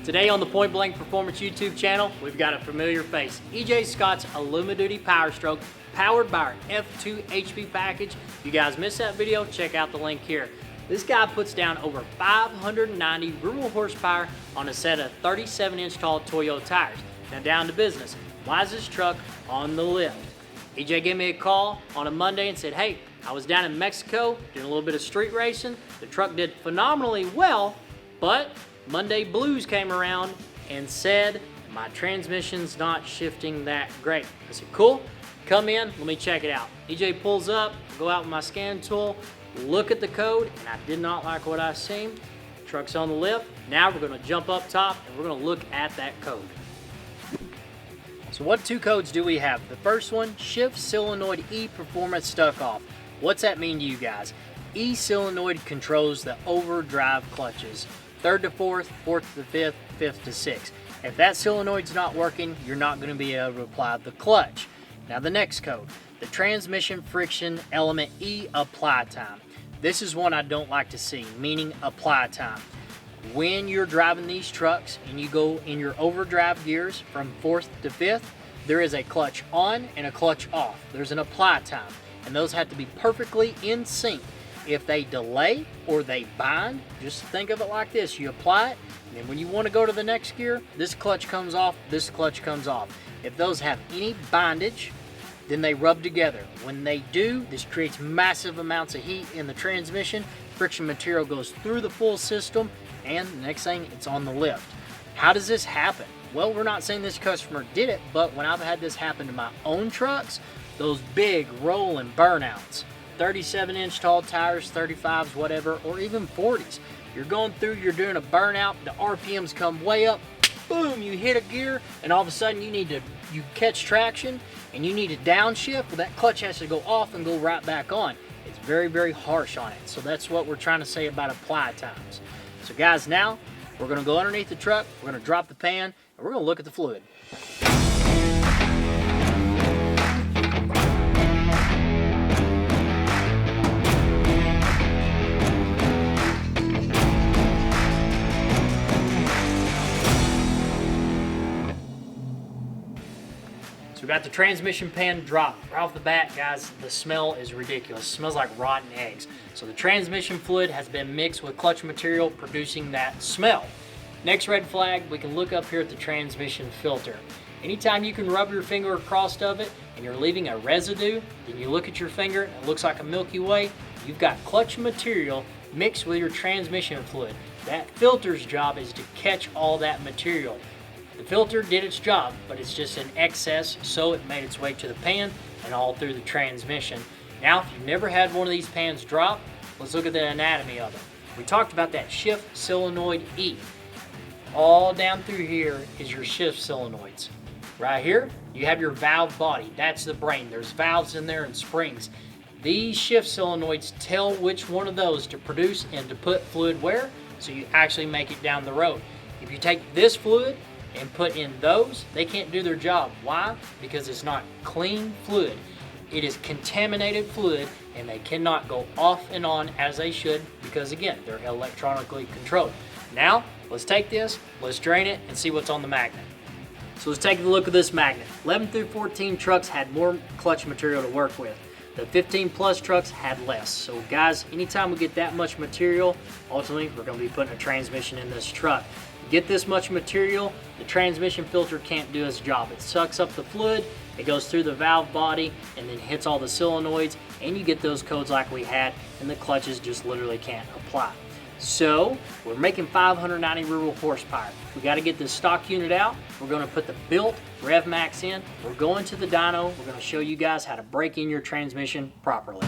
Today on the Point Blank Performance YouTube channel, we've got a familiar face. EJ Scott's Illumi-Duty Power Stroke, powered by our F2 HP package. If you guys missed that video, check out the link here. This guy puts down over 590 rural horsepower on a set of 37-inch tall Toyo tires. Now down to business. Why is this truck on the lift? EJ gave me a call on a Monday and said, hey, I was down in Mexico doing a little bit of street racing. The truck did phenomenally well, but Monday blues came around and said, my transmission's not shifting that great. I said, cool, come in, let me check it out. EJ pulls up, go out with my scan tool, look at the code, and I did not like what I seen. Truck's on the lift. Now we're gonna jump up top and we're gonna look at that code. So what two codes do we have? The first one, shift solenoid E performance stuck off. What's that mean to you guys? E solenoid controls the overdrive clutches. 3rd to 4th, 4th to 5th, 5th to 6th. If that solenoid's not working, you're not going to be able to apply the clutch. Now the next code, the transmission friction element E apply time. This is one I don't like to see, meaning apply time. When you're driving these trucks and you go in your overdrive gears from 4th to 5th, there is a clutch on and a clutch off. There's an apply time, and those have to be perfectly in sync. If they delay or they bind, just think of it like this. You apply it, and then when you want to go to the next gear, this clutch comes off, this clutch comes off. If those have any bindage, then they rub together. When they do, this creates massive amounts of heat in the transmission. Friction material goes through the full system, and the next thing, it's on the lift. How does this happen? Well, we're not saying this customer did it, but when I've had this happen to my own trucks, those big rolling burnouts, 37-inch tall tires, 35s, whatever, or even 40s. You're going through, you're doing a burnout, the RPMs come way up, boom, you hit a gear, and all of a sudden you catch traction, and you need to downshift. Well, that clutch has to go off and go right back on. It's very, very harsh on it. So that's what we're trying to say about apply times. So guys, now we're gonna go underneath the truck, we're gonna drop the pan, and we're gonna look at the fluid. So we got the transmission pan dropped. Right off the bat, guys, the smell is ridiculous. It smells like rotten eggs. So the transmission fluid has been mixed with clutch material, producing that smell. Next red flag, we can look up here at the transmission filter. Anytime you can rub your finger across of it and you're leaving a residue, then you look at your finger and it looks like a Milky Way, you've got clutch material mixed with your transmission fluid. That filter's job is to catch all that material. The filter did its job, but it's just in excess, so it made its way to the pan and all through the transmission. Now, if you've never had one of these pans drop, let's look at the anatomy of it. We talked about that shift solenoid E. All down through here is your shift solenoids. Right here, you have your valve body. That's the brain. There's valves in there and springs. These shift solenoids tell which one of those to produce and to put fluid where, so you actually make it down the road. If you take this fluid and put in those, they can't do their job. Why? Because it's not clean fluid. It is contaminated fluid, and they cannot go off and on as they should because, again, they're electronically controlled. Now, let's take this, let's drain it, and see what's on the magnet. So let's take a look at this magnet. 11 through 14 trucks had more clutch material to work with. The 15 plus trucks had less. So guys, anytime we get that much material, ultimately we're going to be putting a transmission in this truck. Get this much material, the transmission filter can't do its job. It sucks up the fluid, it goes through the valve body, and then hits all the solenoids, and you get those codes like we had, and the clutches just literally can't apply. So we're making 590 rural horsepower. We got to get this stock unit out. We're going to put the built RevMax in. We're going to the dyno. We're going to show you guys how to break in your transmission properly.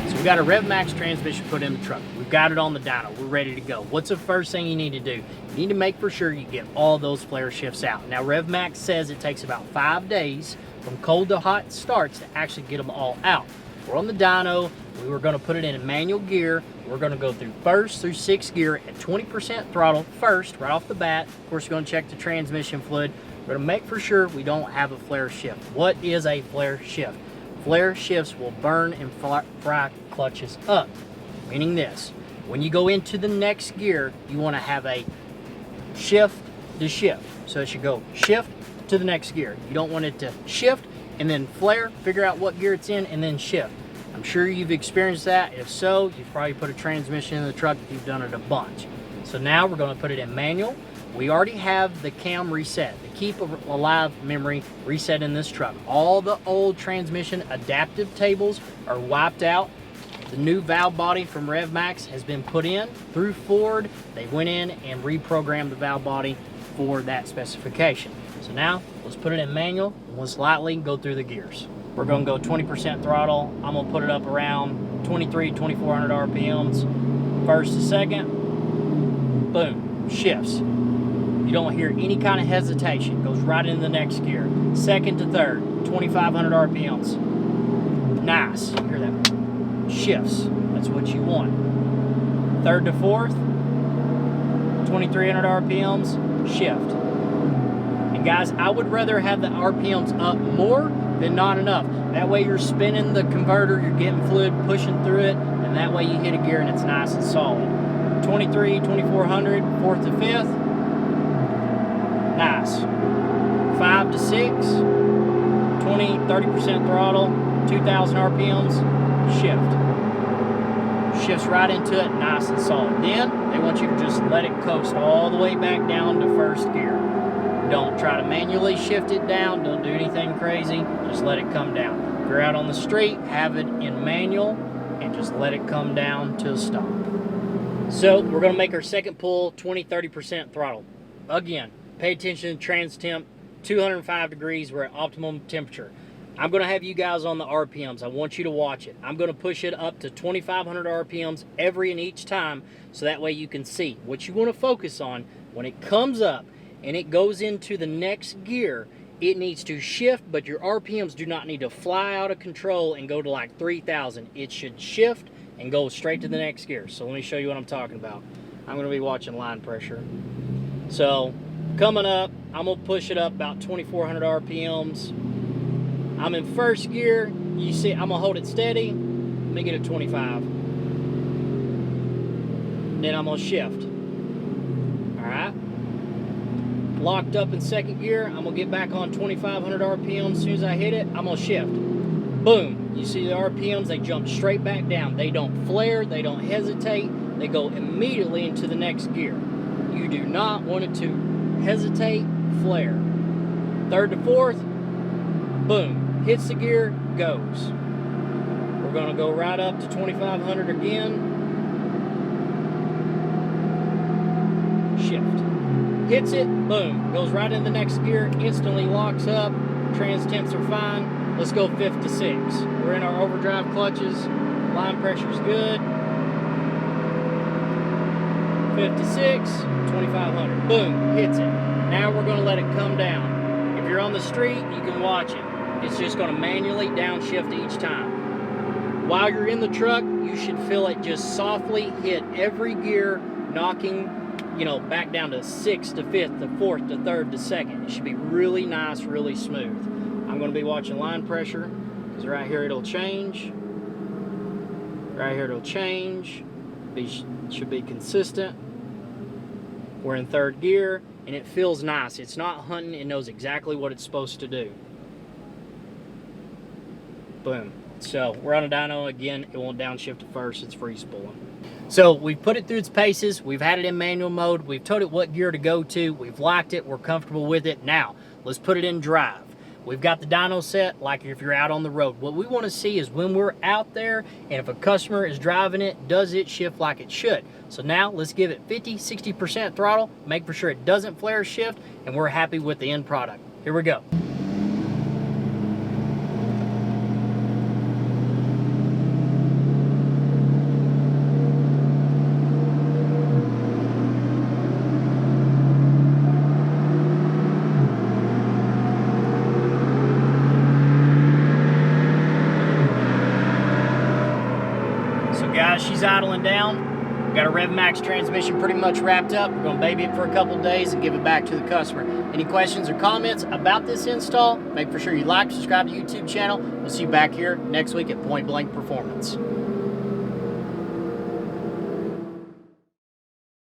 We got a RevMax transmission put in the truck. We've got it on the dyno. We're ready to go. What's the first thing you need to do? You need to make for sure you get all those flare shifts out. Now RevMax says it takes about 5 days from cold to hot starts to actually get them all out. We're on the dyno. We were going to put it in manual gear. We're going to go through 1st through 6th gear at 20% throttle first, right off the bat. Of course, we're going to check the transmission fluid. We're going to make for sure we don't have a flare shift. What is a flare shift? Flare shifts will burn and fry clutches up. Meaning this, when you go into the next gear, you want to have a shift to shift. So it should go shift to the next gear. You don't want it to shift and then flare, figure out what gear it's in, and then shift. I'm sure you've experienced that. If so, you've probably put a transmission in the truck if you've done it a bunch. So now we're going to put it in manual. We already have the cam reset. The keep alive memory reset in this truck. All the old transmission adaptive tables are wiped out. The new valve body from RevMax has been put in through Ford. They went in and reprogrammed the valve body for that specification. So now let's put it in manual and let's lightly go through the gears. We're going to go 20% throttle. I'm going to put it up around 2400 RPMs. First to second, boom, shifts. You don't hear any kind of hesitation. Goes right into the next gear. Second to third, 2500 RPMs. Nice. Hear that? Shifts. That's what you want. Third to fourth, 2300 RPMs, shift. And guys, I would rather have the RPMs up more than not enough. That way you're spinning the converter, you're getting fluid, pushing through it, and that way you hit a gear and it's nice and solid. 2400, fourth to fifth, nice. 5 to 6, 30% throttle, 2000 RPMs, shift. Shifts right into it, nice and solid. Then they want you to just let it coast all the way back down to first gear. Don't try to manually shift it down. Don't do anything crazy. Just let it come down. If you're out on the street, have it in manual and just let it come down to a stop. So we're going to make our second pull 20-30% throttle. Again, pay attention to trans temp, 205 degrees. We're at optimum temperature. I'm going to have you guys on the RPMs. I want you to watch it. I'm going to push it up to 2500 RPMs every and each time so that way you can see. What you want to focus on when it comes up and it goes into the next gear, it needs to shift, but your RPMs do not need to fly out of control and go to like 3000. It should shift and go straight to the next gear. So let me show you what I'm talking about. I'm going to be watching line pressure. So coming up, I'm going to push it up about 2400 RPMs. I'm in first gear. You see, I'm going to hold it steady. Let me get it 25. Then I'm going to shift. All right. Locked up in second gear. I'm going to get back on 2500 RPM. As soon as I hit it, I'm going to shift. Boom. You see the RPMs, they jump straight back down. They don't flare. They don't hesitate. They go immediately into the next gear. You do not want it to hesitate, flare. Third to fourth, boom. Hits the gear, goes. We're going to go right up to 2500 again. Shift. Hits it, boom. Goes right in the next gear, instantly locks up. Trans temps are fine. Let's go 5th to 6. We're in our overdrive clutches. Line pressure's good. 5th to 6, 2500. Boom, hits it. Now we're going to let it come down. If you're on the street, you can watch it. It's just going to manually downshift each time. While you're in the truck, you should feel it just softly hit every gear, knocking, back down to 6th to 5th to 4th to 3rd to 2nd. It should be really nice, really smooth. I'm going to be watching line pressure because right here it'll change. Right here it'll change. Should be consistent. We're in 3rd gear and it feels nice. It's not hunting. It knows exactly what it's supposed to do. Boom. So we're on a dyno again. It won't downshift at first. It's free spooling. So we've put it through its paces. We've had it in manual mode. We've told it what gear to go to. We've liked it. We're comfortable with it. Now let's put it in drive. We've got the dyno set like if you're out on the road. What we want to see is when we're out there and if a customer is driving it, does it shift like it should? So now let's give it 50-60% throttle, make for sure it doesn't flare shift, and we're happy with the end product. Here we go. Guys, she's idling down. got a RevMax transmission pretty much wrapped up. We're going to baby it for a couple days and give it back to the customer. Any questions or comments about this install, make for sure you like, subscribe to the YouTube channel. We'll see you back here next week at Point Blank Performance.